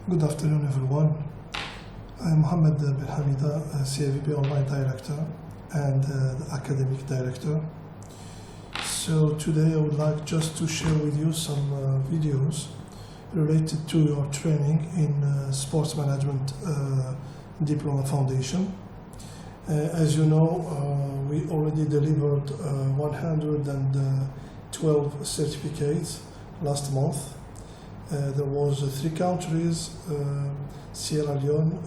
Good afternoon, everyone. I'm Mohammed bin Hamida, CAVP Online Director and the Academic Director. So today I would like just to share with you some videos related to your training in Sports Management Diploma Foundation. As you know, we already delivered 112 certificates last month. There was 3 countries, Sierra Leone,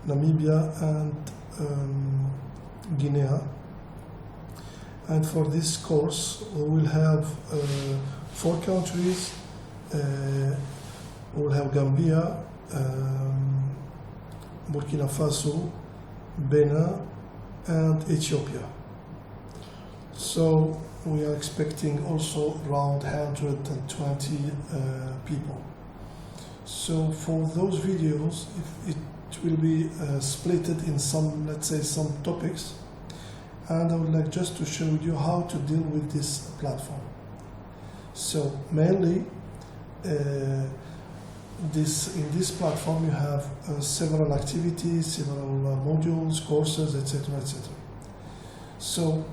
Namibia and Guinea. And for this course we will have 4 countries. We will have Gambia, Burkina Faso, Benin and Ethiopia. So we are expecting also around 120 people. So for those videos, it will be split in some, let's say, some topics, and I would like just to show you how to deal with this platform. So mainly, in this platform you have several activities, several modules, courses, etc., etc. So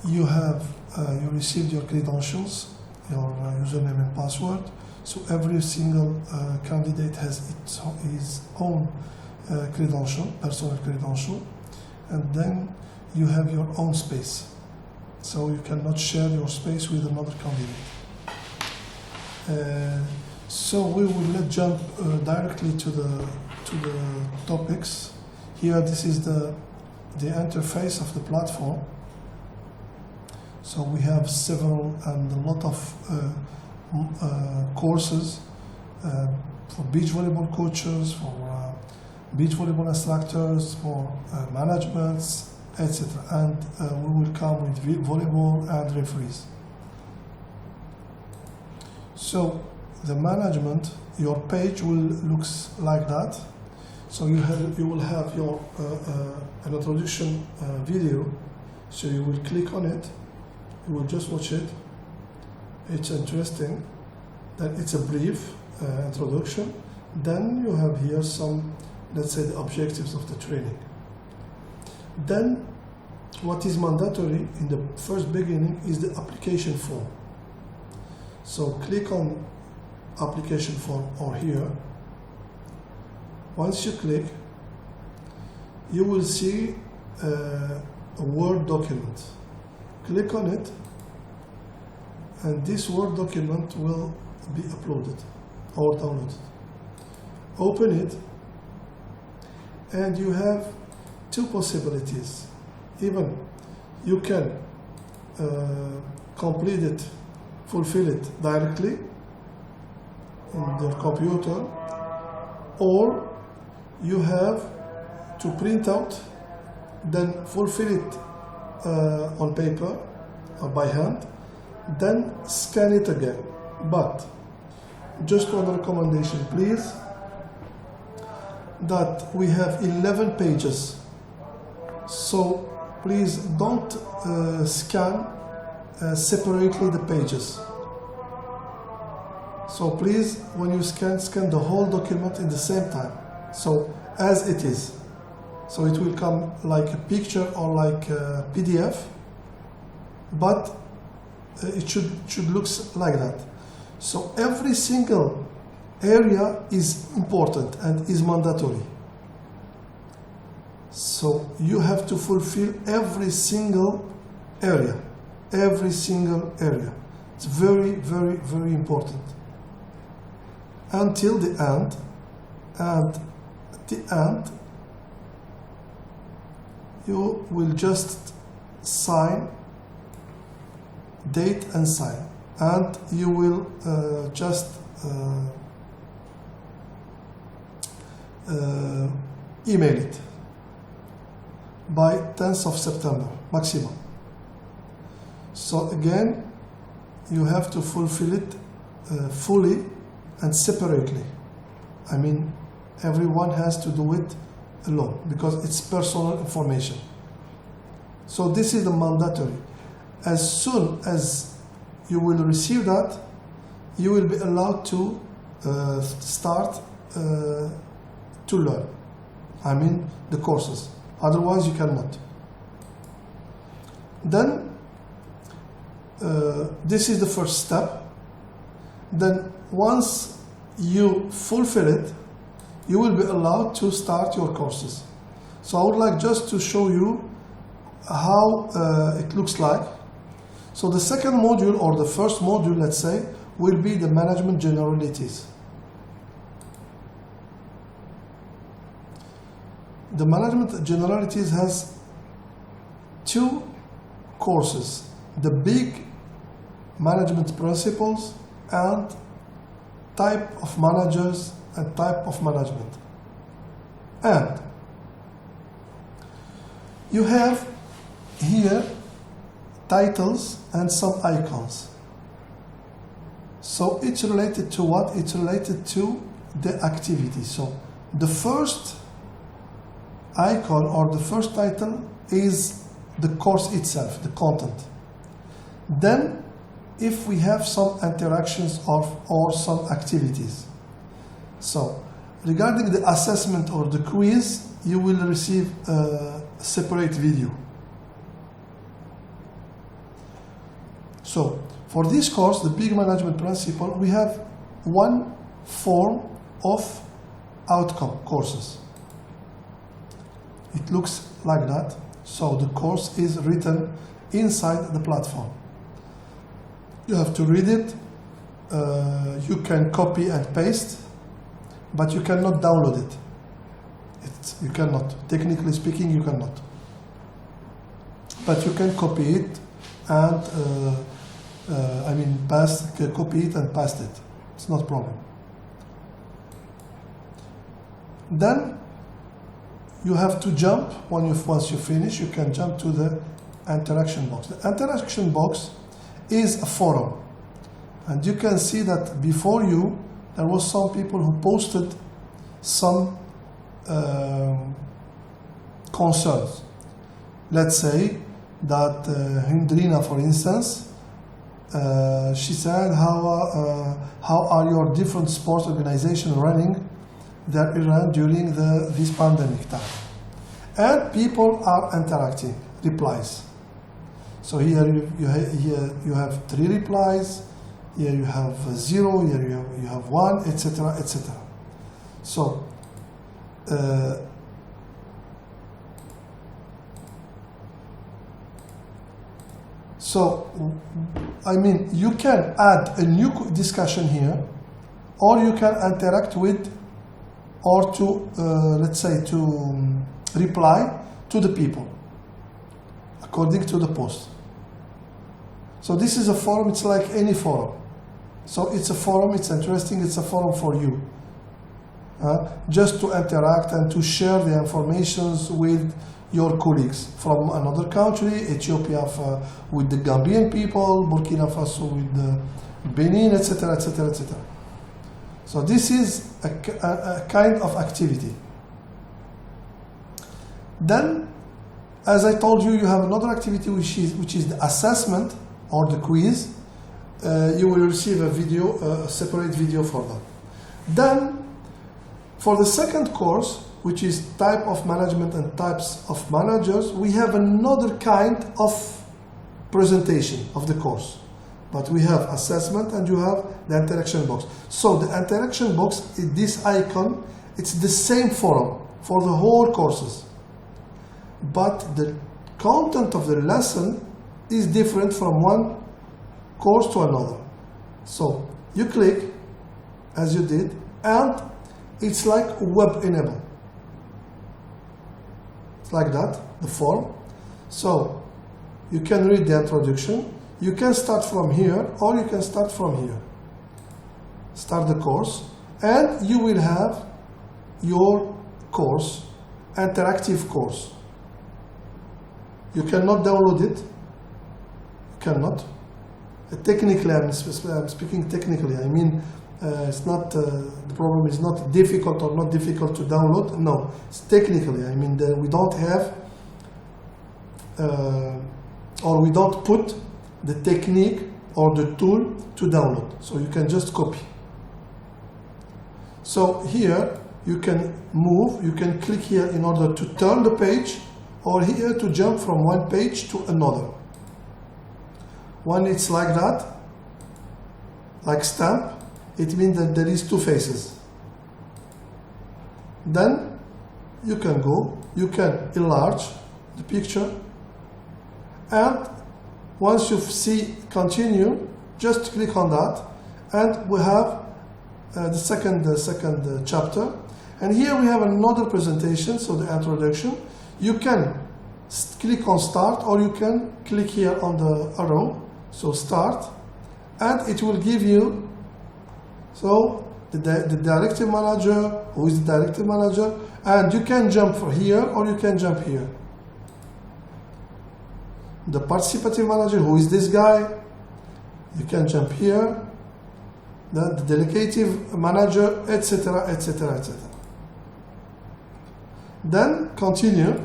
you have you received your credentials, your username and password. So every single candidate has his own credential, personal credential, and then you have your own space. So you cannot share your space with another candidate. So we will jump directly to the topics. Here, this is the interface of the platform. So we have several and a lot of courses for beach volleyball coaches, for beach volleyball instructors, for managements, etc. And we will come with volleyball and referees. So the management, your page will look like that. So you will have your an introduction video. So you will click on it. You will just watch it. It's interesting. Then it's a brief introduction. Then you have here some, let's say, the objectives of the training. Then what is mandatory in the first beginning is the application form. So click on application form or here. Once you click, you will see a Word document. Click on it, and this Word document will be uploaded or downloaded. Open it, and you have 2 possibilities. Even you can complete it, fulfill it directly on your computer, or you have to print out, then fulfill it on paper or by hand, then scan it again. But just one recommendation, please, that we have 11 pages. So please don't scan separately the pages. So please, when you scan the whole document in the same time. So as it is. So it will come like a picture or like a PDF, but it should look like that. So every single area is important and is mandatory. So you have to fulfill every single area. Every single area. It's very, very, very important. Until the end, and at the end, you will just sign, date and sign, and you will just email it by 10th of September maximum. So again, you have to fulfill it fully and separately. I mean, everyone has to do it alone because it's personal information. So this is the mandatory. As soon as you will receive that, you will be allowed to start to learn. I mean the courses. Otherwise you cannot. Then this is the first step. Then once you fulfill it, you will be allowed to start your courses. So I would like just to show you how it looks like. So the second module, or the first module, let's say, will be the management generalities. The management generalities has two courses: the big management principles and type of managers and type of management. And you have here titles and some icons. So it's related to what? It's related to the activity. So the first icon or the first title is the course itself, the content. Then if we have some interactions or some activities. So regarding the assessment or the quiz, you will receive a separate video. So for this course, the big management principle, we have one form of outcome courses. It looks like that. So the course is written inside the platform. You have to read it. You can copy and paste, but you cannot download it. You cannot. Technically speaking, you cannot. But you can copy it and copy it and paste it. It's not a problem. Then you have to jump. Once you finish, you can jump to the interaction box. The interaction box is a forum, and you can see that before you there was some people who posted some concerns. Let's say that Hindrina, for instance, she said how are your different sports organizations running their event during this pandemic time, and people are interacting, replies. So here you have 3 replies, here you have 0, here you have 1, etc., etc. So you can add a new discussion here, or you can interact with, or to let's say to reply to the people according to the post. So this is a forum. It's like any forum. So it's a forum. It's interesting. It's a forum for you, just to interact and to share the informations with your colleagues from another country, Ethiopia with the Gambian people, Burkina Faso with the Benin, etc., etc., etc. So this is a kind of activity. Then, as I told you, you have another activity which is the assessment or the quiz. You will receive a video, a separate video for that. Then, for the second course, which is type of management and types of managers, we have another kind of presentation of the course. But we have assessment and you have the interaction box. So the interaction box is this icon. It's the same forum for the whole courses. But the content of the lesson is different from one course to another. So you click, as you did, and it's like web enabled. It's like that, the form. So you can read the introduction. You can start from here, or you can start from here. Start the course, and you will have your course, interactive course. You cannot download it. You cannot. Technically, I'm speaking technically. I mean, it's not the problem is not difficult or not difficult to download. No, it's technically. I mean, we don't have or we don't put the technique or the tool to download. So you can just copy. So here you can move, you can click here in order to turn the page, or here to jump from one page to another. When it's like that, like stamp, it means that there is two faces. Then you can go, you can enlarge the picture, and once you see continue, just click on that, and we have the second chapter. And here we have another presentation, so the introduction. You can click on start, or you can click here on the arrow, so start, and it will give you, so the directive manager, who is the directive manager, and you can jump from here or you can jump here. The participative manager, who is this guy, you can jump here. The delegative manager, etc., etc., etc. Then continue.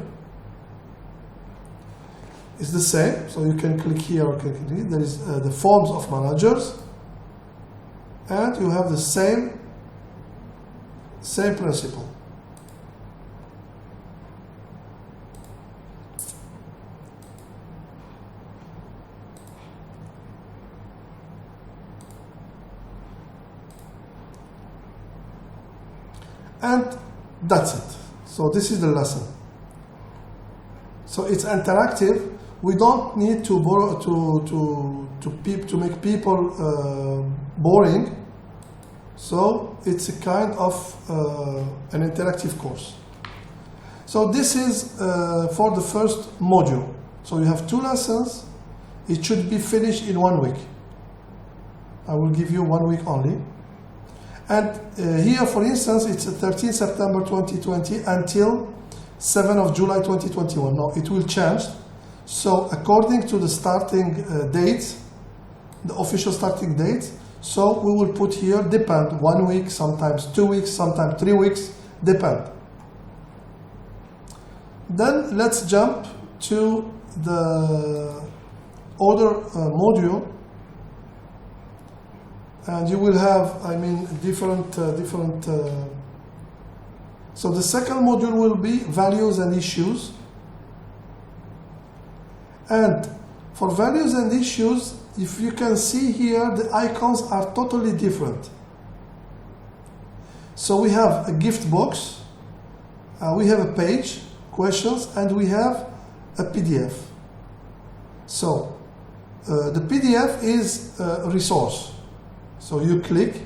It's the same, so you can click here or click here. There is the forms of managers, and you have the same principle. And that's it. So this is the lesson. So it's interactive. We don't need to borrow to make people boring. So it's a kind of an interactive course. So this is for the first module. So you have 2 lessons. It should be finished in 1 week. I will give you 1 week only. And here, for instance, it's 13 September 2020 until 7 of July 2021. Now, it will change. So, according to the starting date, the official starting date, so we will put here, depend, 1 week, sometimes 2 weeks, sometimes 3 weeks, depend. Then, let's jump to the other module. And you will have, different. So the second module will be values and issues. And for values and issues, if you can see here, the icons are totally different. So we have a gift box, we have a page, questions, and we have a PDF. So the PDF is a resource. So you click,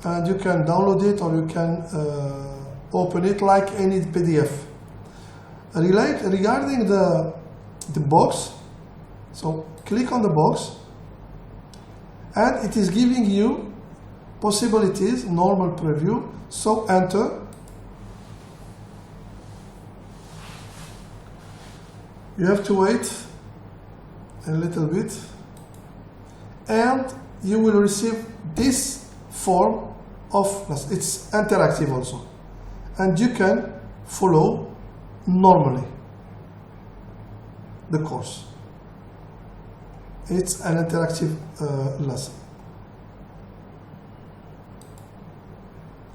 and you can download it, or you can open it like any PDF. Regarding the box, so click on the box, and it is giving you possibilities, normal preview, so enter. You have to wait a little bit, and you will receive this form of, it's interactive also, and you can follow normally the course. It's an interactive lesson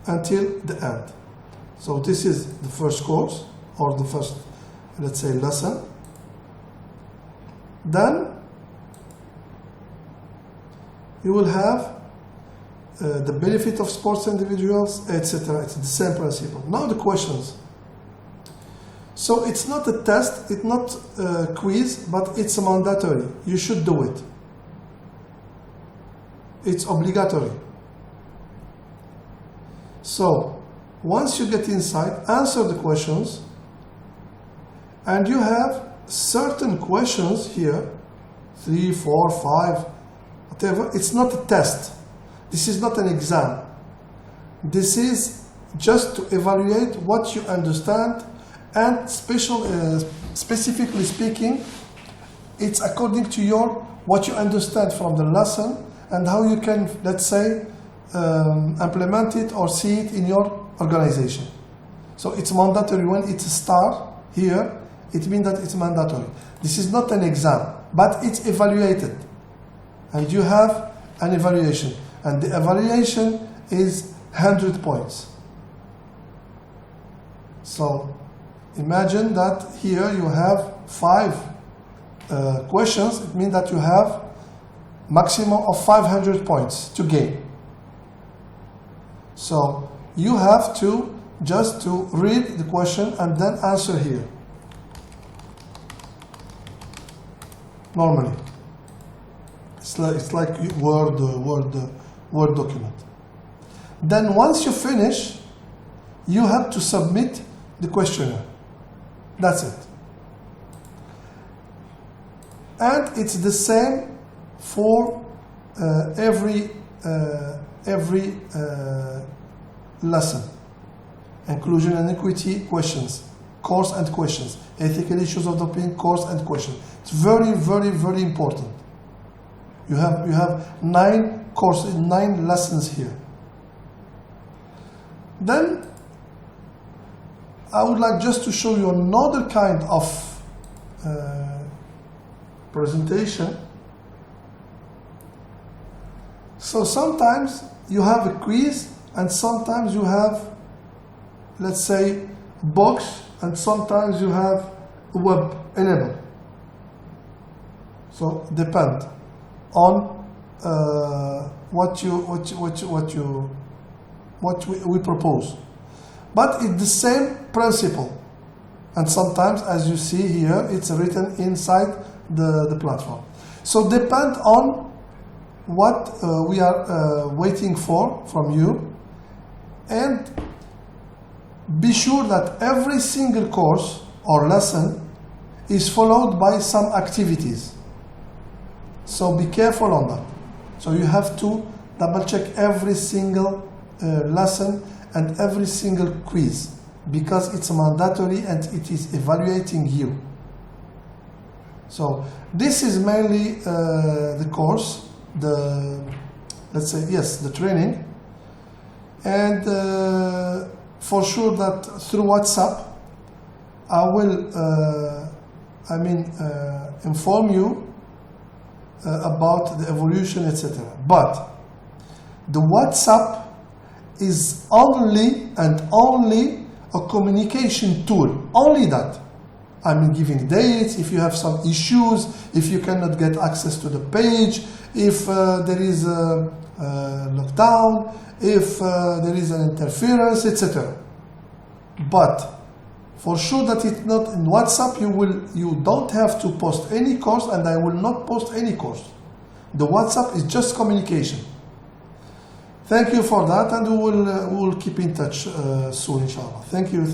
until the end. So this is the first course, or the first, let's say, lesson. Then you will have the benefit of sports individuals, etc. It's the same principle. Now the questions. So it's not a test, it's not a quiz, but it's mandatory. You should do it. It's obligatory. So once you get inside, answer the questions, and you have certain questions here, 3, 4, 5, whatever. It's not a test. This is not an exam. This is just to evaluate what you understand, and specifically speaking, it's according to what you understand from the lesson and how you can, let's say, implement it or see it in your organization. So it's mandatory. When it's a star here, it means that it's mandatory. This is not an exam, but it's evaluated. And you have an evaluation. And the evaluation is 100 points. So imagine that here you have 5 questions. It means that you have maximum of 500 points to gain. So you have to just to read the question and then answer here. Normally, it's like Word document. Then once you finish, you have to submit the questionnaire. That's it. And it's the same for every lesson. Inclusion and equity questions, course and questions, ethical issues of the opinion, course and question. It's very, very, very important. You have 9 courses, 9 lessons here. Then I would like just to show you another kind of presentation. So sometimes you have a quiz and sometimes you have, let's say, books, and sometimes you have web enabled. So depend on what we propose. But it's the same principle, and sometimes, as you see here, it's written inside the platform. So depend on what we are waiting for from you, and be sure that every single course or lesson is followed by some activities. So be careful on that. So you have to double check every single lesson and every single quiz, because it's mandatory and it is evaluating you. So this is mainly the course, let's say, yes, the training. And for sure that through WhatsApp, I will, inform you about the evolution, etc. But the WhatsApp is only and only a communication tool, only that. Giving dates, if you have some issues, if you cannot get access to the page, if there is a lockdown, if there is an interference, etc. But for sure that it's not in WhatsApp, you don't have to post any course, and I will not post any course. The WhatsApp is just communication. Thank you for that, and we will keep in touch soon, inshallah. Thank you.